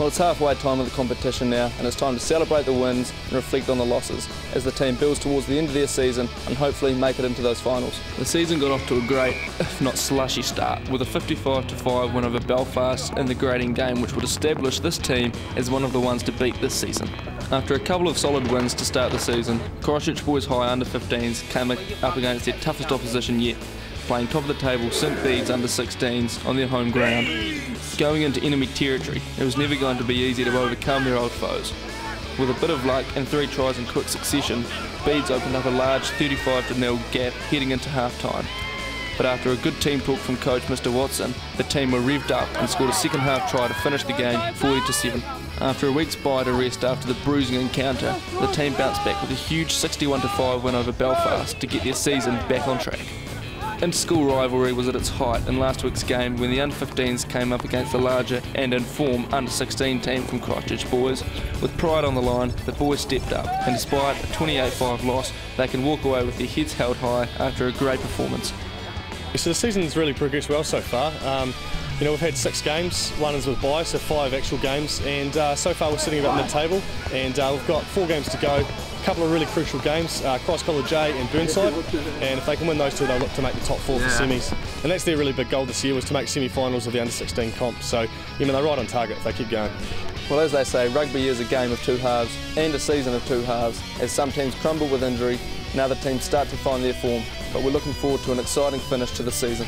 Well, it's halfway time of the competition now, and it's time to celebrate the wins and reflect on the losses as the team builds towards the end of their season and hopefully make it into those finals. The season got off to a great, if not slushy start, with a 55-5 win over Belfast in the grading game, which would establish this team as one of the ones to beat this season. After a couple of solid wins to start the season, Christchurch Boys High under-15s came up against their toughest opposition yet, playing top of the table St Bede's under-16s on their home ground. Going into enemy territory, it was never going to be easy to overcome their old foes. With a bit of luck and 3 tries in quick succession, Bede's opened up a large 35-0 gap heading into half-time. But after a good team talk from coach Mr Watson, the team were revved up and scored a second half try to finish the game 40-7. After a week's bye to rest after the bruising encounter, the team bounced back with a huge 61-5 win over Belfast to get their season back on track. Inter-school rivalry was at its height in last week's game when the under-15s came up against the larger and in form under-16 team from Christchurch Boys. With pride on the line, the boys stepped up, and despite a 28-5 loss, they can walk away with their heads held high after a great performance. So the season's really progressed well so far. We've had 6 games, one is with bye, so 5 actual games, and so far we're sitting about mid-table, and we've got 4 games to go. A couple of really crucial games, Cross College A and Burnside, and if they can win those 2, they'll look to make the top 4 for semis. And that's their really big goal this year, was to make semi-finals of the under-16 comp, so they're right on target if they keep going. Well, as they say, rugby is a game of 2 halves and a season of 2 halves. As some teams crumble with injury, and other teams start to find their form, but we're looking forward to an exciting finish to the season.